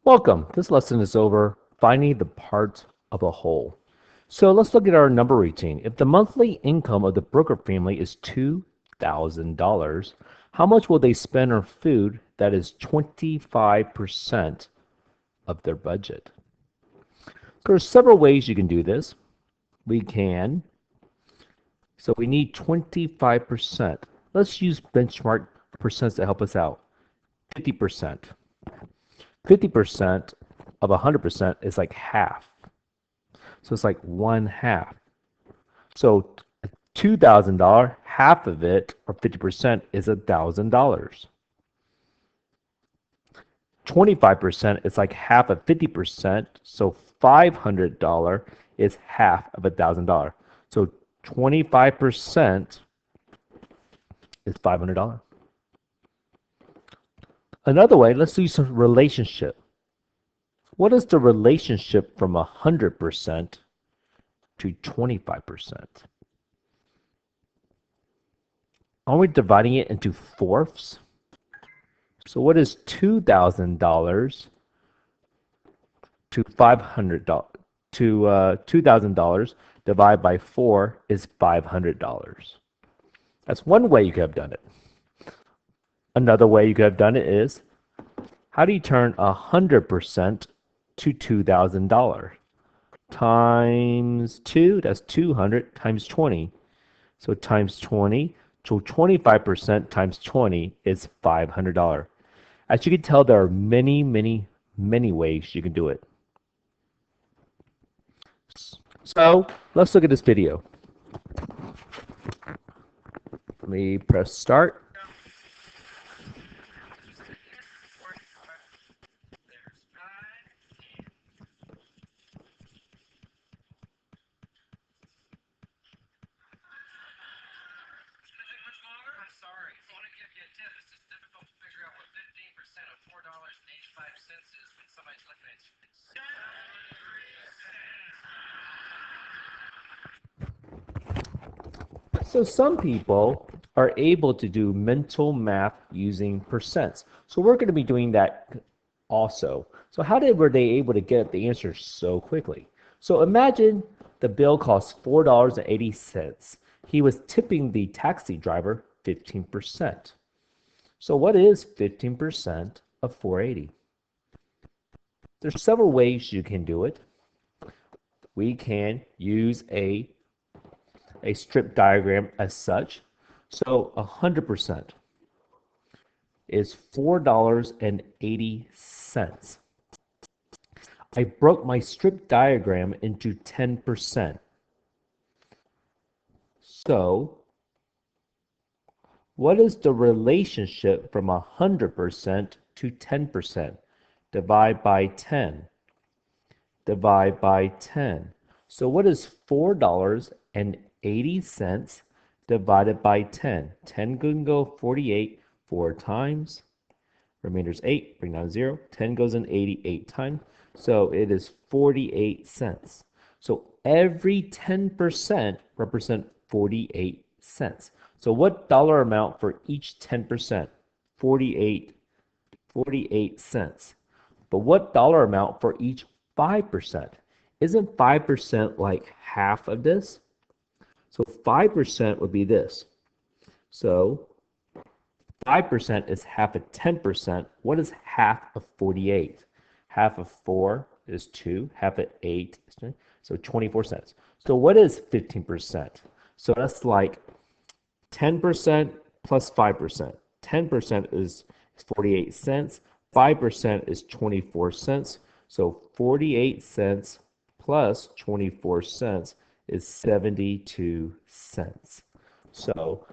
Welcome. This lesson is over finding the parts of a whole. So let's look at our number routine. If the monthly income of the Brooker family is $2,000, how much will they spend on food that is 25% of their budget? There are several ways you can do this. We need 25%. Let's use benchmark percents to help us out. 50%. 50% of 100% is like half. So it's like one half. So $2,000, half of it, or 50%, is $1,000. 25% is like half of 50%, so $500 is half of $1,000. So 25% is $500. Another way, let's do some relationship. What is the relationship from 100% to 25%? Are we dividing it into fourths? So what is $2,000 to $500 to $2,000 divided by 4 is $500. That's one way you could have done it. Another way you could have done it is, how do you turn 100% to $2,000? Times 2, that's 200, times 20. So times 20, so 25% times 20 is $500. As you can tell, there are many, many, many ways you can do it. So let's look at this video. Let me press start. So some people are able to do mental math using percents. So we're going to be doing that also. So were they able to get the answer so quickly? So imagine the bill costs $4.80. He was tipping the taxi driver 15%. So what is 15% of 480? There's several ways you can do it. We can use a strip diagram as such. So 100% is $4.80. I broke my strip diagram into 10%. So what is the relationship from 100% to 10%? Divide by 10. Divide by 10. So what is $4.80 divided by 10? 10 can go 48 4 times. Remainder is 8. Bring down 0. 10 goes in 88 times. So it is 48 cents. So every 10% represent 48 cents. So what dollar amount for each 10%? 48 cents. But what dollar amount for each 5%? Isn't 5% like half of this? So 5% would be this. So 5% is half of 10%. What is half of 48? Half of 4 is 2. Half of 8 is 2. So 24 cents. So what is 15%? So that's like 10% plus 5%. 10% is 48 cents. 5% is 24 cents. So 48 cents plus 24 cents is 72 cents. So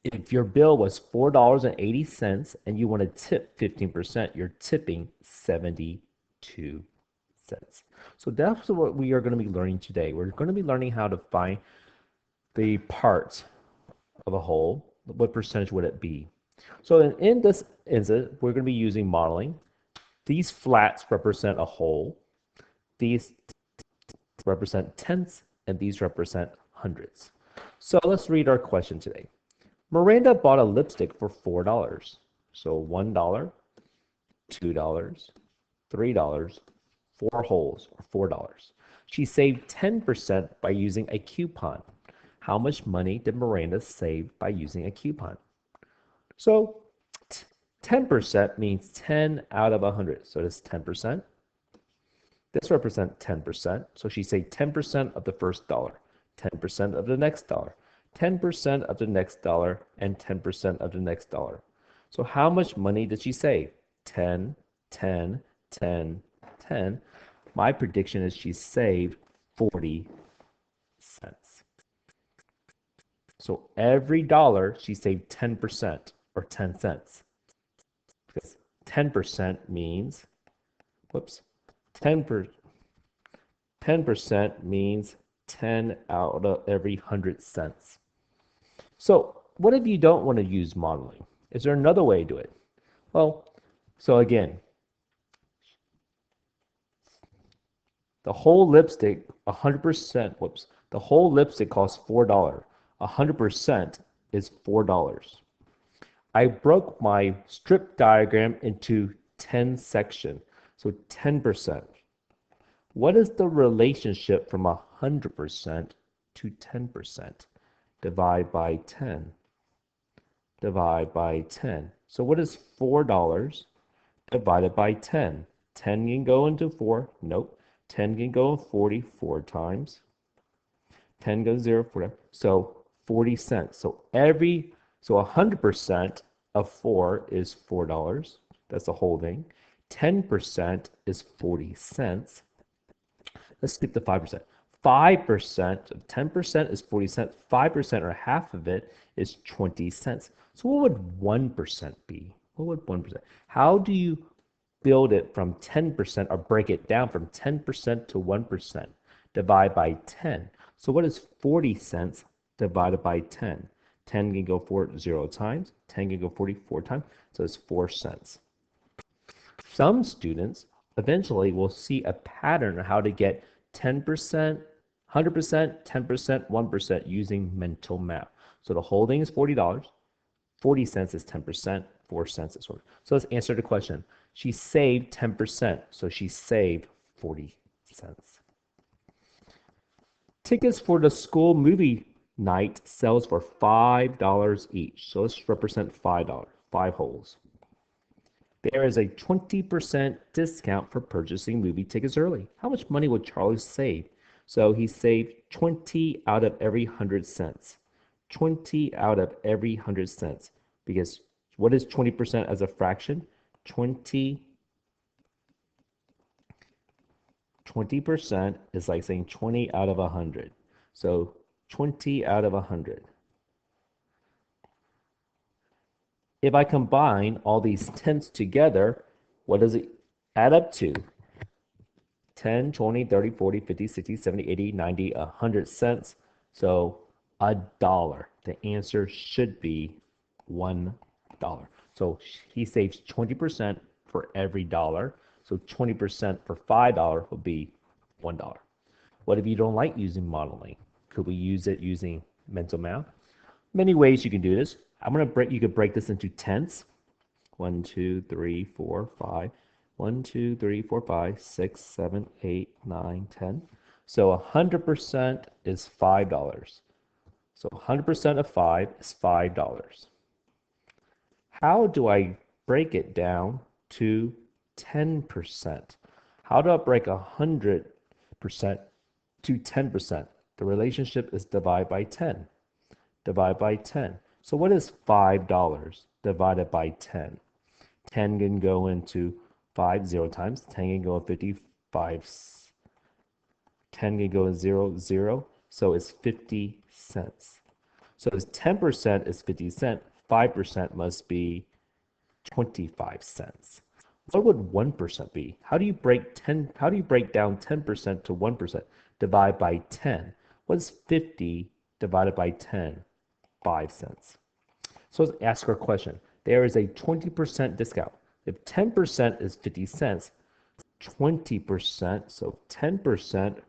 if your bill was $4.80 and you want to tip 15%, you're tipping 72 cents. So that's what we are going to be learning today. We're going to be learning how to find the parts of a whole. What percentage would it be? So in this instance, we're going to be using modeling. These flats represent a whole. These represent tenths, and these represent hundredths. So let's read our question today. Miranda bought a lipstick for $4. So $1 $2, $3, 4 holes, or $4. She saved 10% by using a coupon. How much money did Miranda save by using a coupon? So 10% means 10 out of 100. So it's 10%. This represents 10%. So she saved 10% of the first dollar, 10% of the next dollar, 10% of the next dollar, and 10% of the next dollar. So how much money did she save? 10, 10, 10, 10. My prediction is she saved 40 cents. So every dollar she saved 10% or 10 cents. Because 10% means, whoops, 10% means 10 out of every 100 cents. So what if you don't want to use modeling? Is there another way to do it? Well, so again, the whole lipstick, 100%, whoops, the whole lipstick costs $4. 100% is $4. I broke my strip diagram into 10 sections, so 10%. What is the relationship from 100% to 10%? Divide by 10. Divide by 10. So what is $4 divided by 10? 10 can go into 4. Nope. 10 can go in 40 4 times. 10 goes 0 4. So 40 cents. So 100% of 4 is $4. That's the whole thing. 10% is 40 cents. Let's skip the 5%. 5% of 10% is 40 cents. 5% or half of it is 20 cents. So what would 1% be? What would 1%? How do you build it from 10% or break it down from 10% to 1%? Divide by 10. So what is 40 cents divided by 10? 10 can go 0 times. 10 can go 44 times. So it's 4 cents. Some students eventually will see a pattern of how to get 10%, 100%, 10%, 1% using mental math. So the whole thing is $40. 40 cents is 10%, 4 cents is 1. So let's answer the question. She saved 10%, so she saved 40 cents. Tickets for the school movie night sells for $5 each. So let's represent $5, 5 holes. There is a 20% discount for purchasing movie tickets early. How much money would Charlie save? So he saved 20 out of every 100 cents. 20 out of every 100 cents. Because what is 20% as a fraction? 20% is like saying 20 out of 100. So 20 out of 100. If I combine all these tenths together, what does it add up to? 10, 20, 30, 40, 50, 60, 70, 80, 90, 100 cents. So $1. The answer should be $1. So he saves 20% for every dollar. So 20% for $5 would be $1. What if you don't like using modeling? Could we use it using mental math? Many ways you can do this. You could break this into tenths. 1, 2, 3, 4, 5. 1, 2, 3, 4, 5, 6, 7, 8, 9, 10. So 100% is $5. So 100% of 5 is $5. How do I break it down to 10%? How do I break 100% to 10%? The relationship is divide by 10. Divide by 10. So what is $5 divided by 10? 10 can go into 5 0 times. 10 can go in 55. 10 can go in 0 0. So it's 50 cents. So 10% is 50 cents. 5% must be 25 cents. What would 1% be? How do you break down 10% to 1%? Divide by 10. What's 50 divided by 10? 5 cents. So let's ask our question. There is a 20% discount. If 10% is 50 cents, 20%, so 10%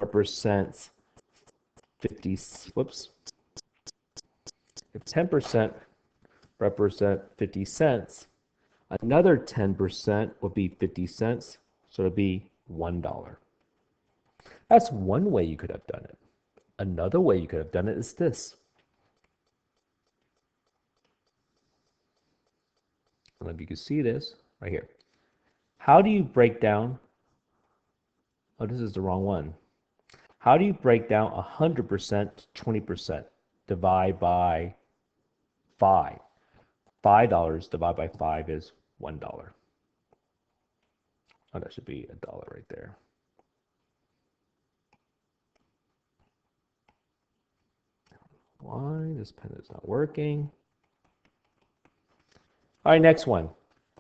represents 50, whoops. If 10% represent 50 cents, Another 10% would be 50 cents, so it'd be $1. That's one way you could have done it. Another way you could have done it is this. I don't know if you can see this right here. How do you break down? Oh, this is the wrong one. How do you break down 100% to 20%? Divide by 5. $5 divided by 5 is $1. Oh, that should be $1 right there. Why? This pen is not working. All right, next one.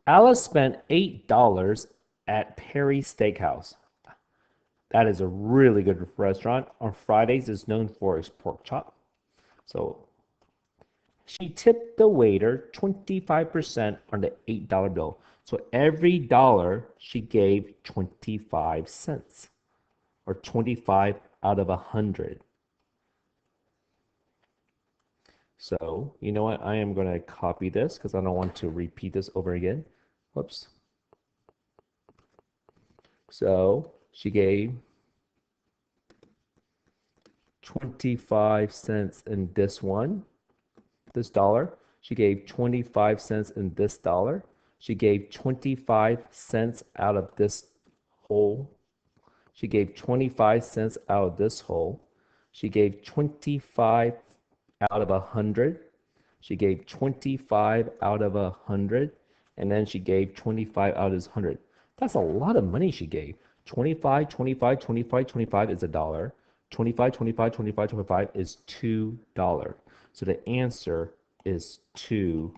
Alice spent $8 at Perry's Steakhouse. That is a really good restaurant. On Fridays, it's known for its pork chop. So she tipped the waiter 25% on the $8 bill. So every dollar she gave 25 cents, or 25 out of 100. So, you know what? I am going to copy this because I don't want to repeat this over again. Whoops. So, she gave 25 cents in this one, this dollar. She gave 25 cents in this dollar. She gave 25 cents out of this hole. She gave 25 cents out of this hole. She gave 25 out of 100. She gave 25 out of 100. And then she gave 25 out of this 100. That's a lot of money she gave. 25, 25, 25, 25 is $1. 25, 25, 25, 25 is $2. So the answer is $2.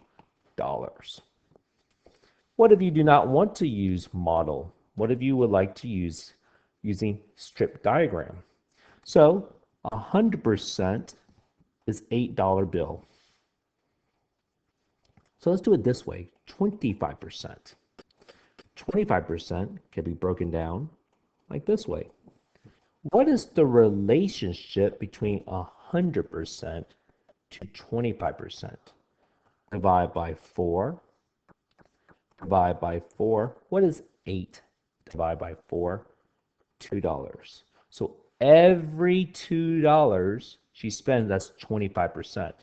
What if you do not want to use model? What if you would like to use using strip diagram? So 100% is $8 bill. So let's do it this way, 25%. 25% can be broken down like this way. What is the relationship between 100% to 25%? Divide by 4. Divide by 4. What is 8 divided by 4? $2. So every $2 she spends, that's 25%.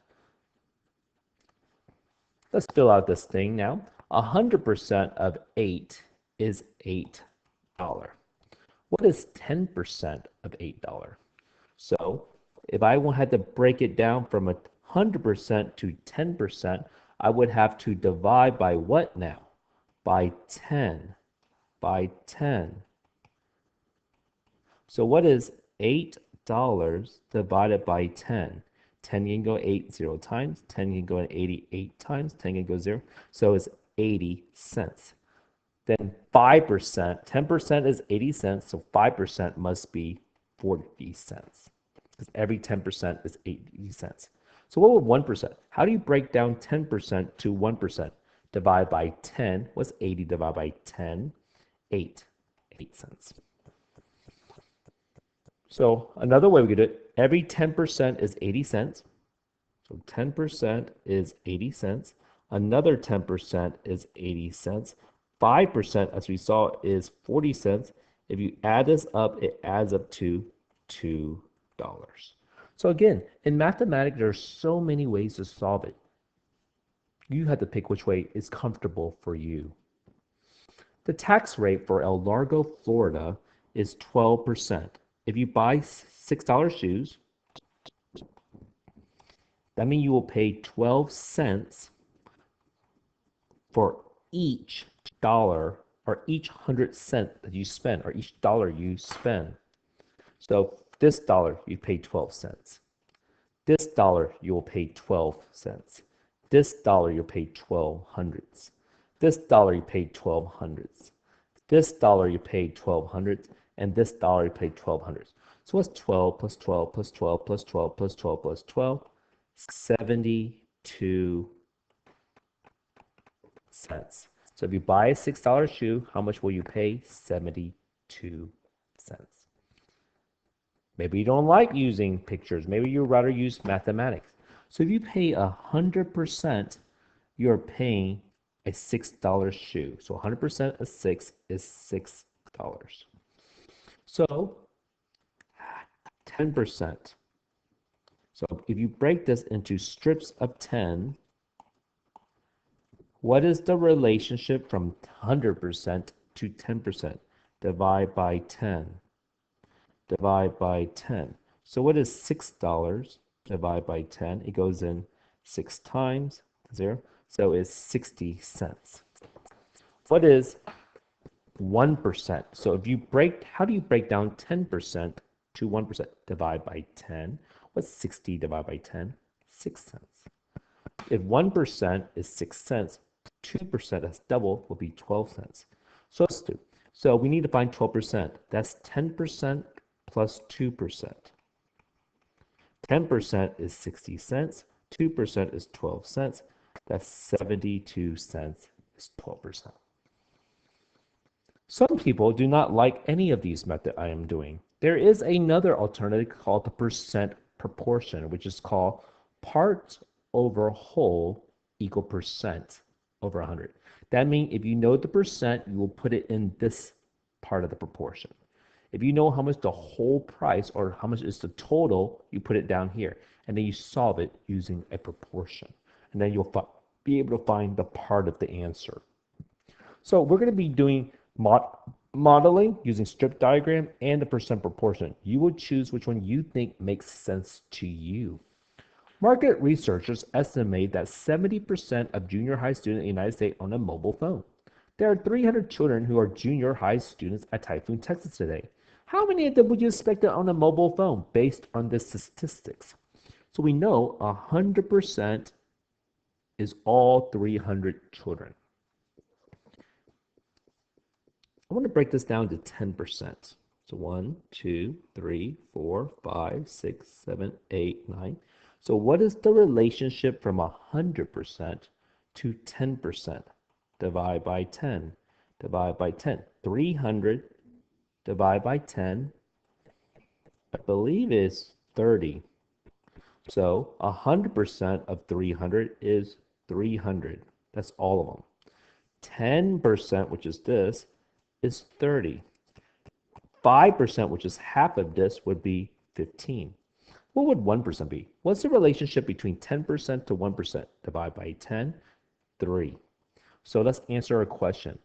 Let's fill out this thing now. 100% of 8 is $8. What is 10% of $8? So if I had to break it down from 100% to 10%, I would have to divide by what now? By 10. By 10. So what is $8 divided by 10? 10 can go 0 times. 10 can go 88 times. 10 can go 0. So it's 80 cents. Then 5%, 10% is 80 cents, so 5% must be 40 cents. Because every 10% is 80 cents. So what would 1%? How do you break down 10% to 1%? Divide by 10. What's 80 divided by 10? 8. 8 cents. So another way we could do it, every 10% is 80 cents. So 10% is 80 cents. Another 10% is 80 cents. 5%, as we saw, is 40 cents. If you add this up, it adds up to $2. So again, in mathematics, there are so many ways to solve it. You have to pick which way is comfortable for you. The tax rate for El Largo, Florida is 12%. If you buy $6 shoes, that means you will pay 12 cents for each dollar or each 100 cents that you spend or each dollar you spend. So this dollar you pay 12 cents. This dollar you will pay 12 cents. This dollar you'll pay 12 hundredths. This dollar you pay 12 hundredths. This dollar you pay 12 hundredths. And this dollar you pay 12 hundredths. So what's 12 plus 12 plus 12 plus 12 plus 12 plus 12? 72 cents. So if you buy a $6 shoe, how much will you pay? 72 cents. Maybe you don't like using pictures. Maybe you'd rather use mathematics. So if you pay 100%, you're paying a $6 shoe. So 100% of 6 is $6. So 10%. So if you break this into strips of 10, what is the relationship from 100% to 10%? Divide by 10. Divide by 10. So what is $6 divided by 10? It goes in 6 times 0. So it's 60 cents. What is 1%? So if you break, how do you break down 10% to 1%? Divide by 10. What's 60 divided by 10? 6 cents. If 1% is 6 cents, 2% that's double will be 12 cents. So let's do. So we need to find 12%. That's 10% plus 2%. 10% is 60 cents. 2% is 12 cents. That's 72 cents is 12%. Some people do not like any of these methods I am doing. There is another alternative called the percent proportion, which is called part over whole equal percent over 100. That means if you know the percent, you will put it in this part of the proportion. If you know how much the whole price or how much is the total, you put it down here. And then you solve it using a proportion. And then you'll be able to find the part of the answer. So we're going to be doing modeling using strip diagram and the percent proportion. You will choose which one you think makes sense to you. Market researchers estimate that 70% of junior high students in the United States own a mobile phone. There are 300 children who are junior high students at Typhoon, Texas today. How many of them would you expect to own a mobile phone based on the statistics? So we know 100% is all 300 children. I want to break this down to 10%. So 1, 2, 3, 4, 5, 6, 7, 8, 9. So what is the relationship from 100% to 10%? Divide by 10. Divide by 10. 300 divided by 10, I believe is 30. So 100% of 300 is 300. That's all of them. 10%, which is this, is 30. 5%, which is half of this, would be 15. What would 1% be? What's the relationship between 10% to 1%? Divide by 10, 3. So let's answer our question.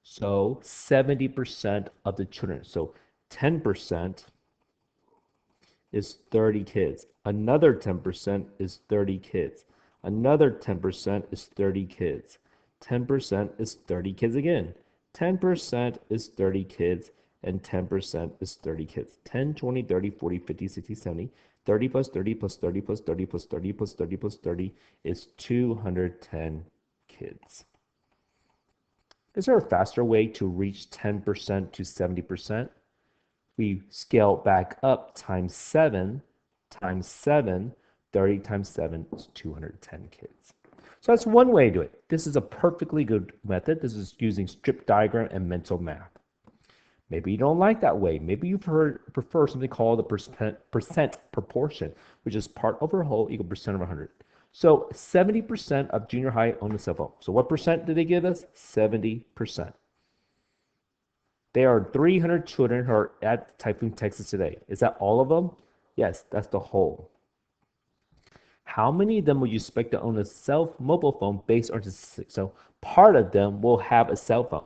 So 70% of the children. So 10% is 30 kids. Another 10% is 30 kids. Another 10% is 30 kids. 10% is 30 kids again. 10% is 30 kids, and 10% is 30 kids. 10, 20, 30, 40, 50, 60, 70. 30 plus 30 plus 30 plus 30 plus 30 plus 30 plus 30 is 210 kids. Is there a faster way to reach 10% to 70%? We scale back up times 7 times 7. 30 times 7 is 210 kids. So that's one way to do it. This is a perfectly good method. This is using strip diagram and mental math. Maybe you don't like that way. Maybe you prefer something called the percent proportion, which is part over whole equal percent of 100. So 70% of junior high own a cell phone. So what percent did they give us? 70%. There are 300 children who are at Typhoon, Texas today. Is that all of them? Yes, that's the whole. How many of them would you expect to own a mobile phone based on statistics? So part of them will have a cell phone.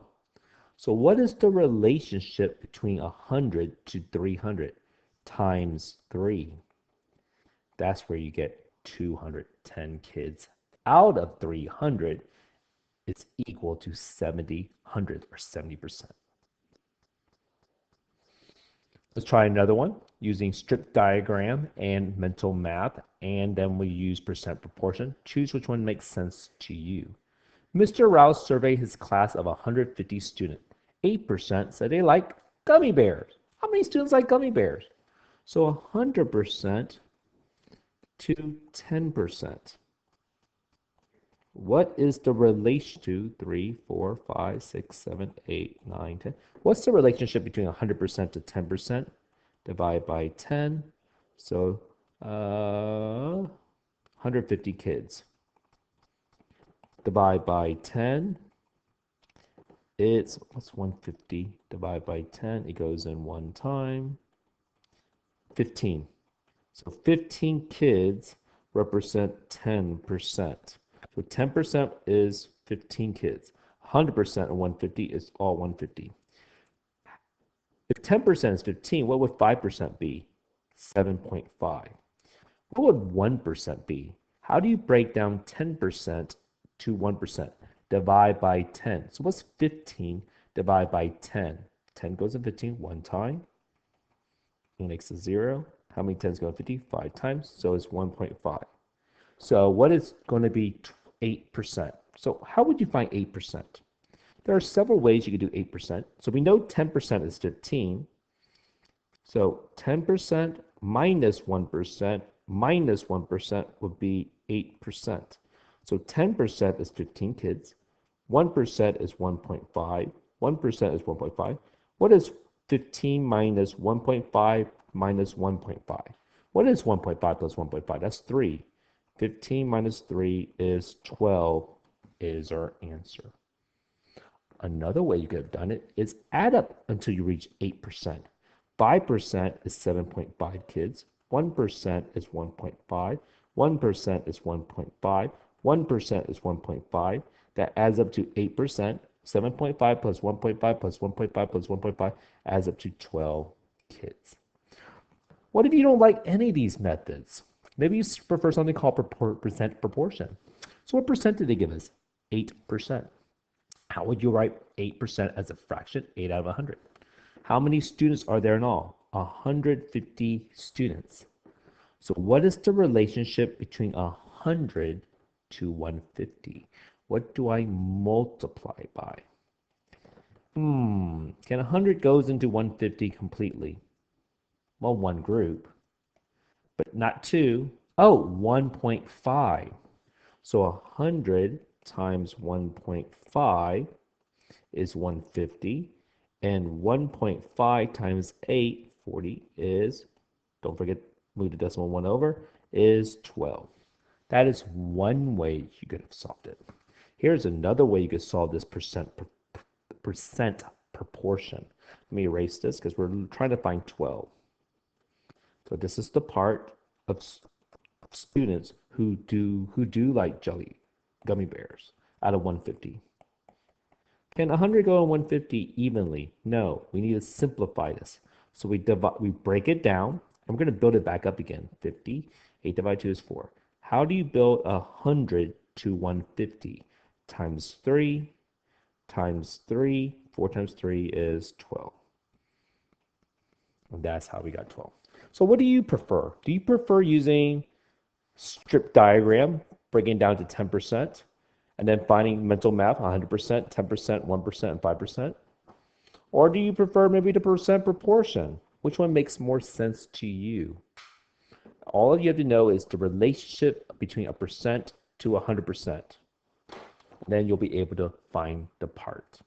So what is the relationship between 100 to 300 times 3? That's where you get 210 kids out of 300. It's equal to 70 hundredths or 70%. Let's try another one using strip diagram and mental math, and then we use percent proportion. Choose which one makes sense to you. Mr. Rouse surveyed his class of 150 students. 8% said they like gummy bears. How many students like gummy bears? So 100% to 10%. What is the relation to 3, 4, 5, 6, 7, 8, 9, 10? What's the relationship between 100% to 10%? Divide by 10. So 150 kids. divide by 10. What's 150 divided by 10? It goes in one time. 15. So 15 kids represent 10%. So 10% is 15 kids. 100% of 150 is all 150. If 10% is 15, what would 5% be? 7.5. What would 1% be? How do you break down 10% to 1%? Divide by 10. So what's 15 divided by 10? 10 goes in 15 one time. It makes a 0. How many 10s go in 50? 5 times. So it's 1.5. So what is going to be 8%? So how would you find 8%? There are several ways you could do 8%. So we know 10% is 15. So 10% minus 1% minus 1% would be 8%. So 10% is 15 kids. 1% is 1.5. 1% is 1.5. What is 15 minus 1.5 minus 1.5? What is 1.5 plus 1.5? That's 3. 15 minus 3 is 12 is our answer. Another way you could have done it is add up until you reach 8%. 5% is 7.5 kids. 1% is 1.5. 1% is 1.5. 1% is 1.5. That adds up to 8%. 7.5 plus 1.5 plus 1.5 plus 1.5 adds up to 12 kids. What if you don't like any of these methods? Maybe you prefer something called percent proportion. So what percent did they give us? 8%. How would you write 8% as a fraction? 8 out of 100. How many students are there in all? 150 students. So what is the relationship between 100 to 150? What do I multiply by? Can 100 goes into 150 completely? Well, one group, but not two. Oh, 1.5. So 100 times 1.5 is 150. And 1.5 times 8, 40 is, don't forget, move the decimal 1 over, is 12. That is one way you could have solved it. Here's another way you could solve this percent proportion. Let me erase this because we're trying to find 12. So this is the part of students who do like gummy bears out of 150. Can 100 go on 150 evenly? No, we need to simplify this. So we break it down. I'm going to build it back up again. 50, 8 divided 2 is 4. How do you build 100 to 150? Times 3, times 3, 4 times 3 is 12. And that's how we got 12. So what do you prefer? Do you prefer using strip diagram, breaking down to 10%? And then finding mental math, 100%, 10%, 1%, and 5%? Or do you prefer maybe the percent proportion? Which one makes more sense to you? All you have to know is the relationship between a percent to 100%. Then you'll be able to find the part.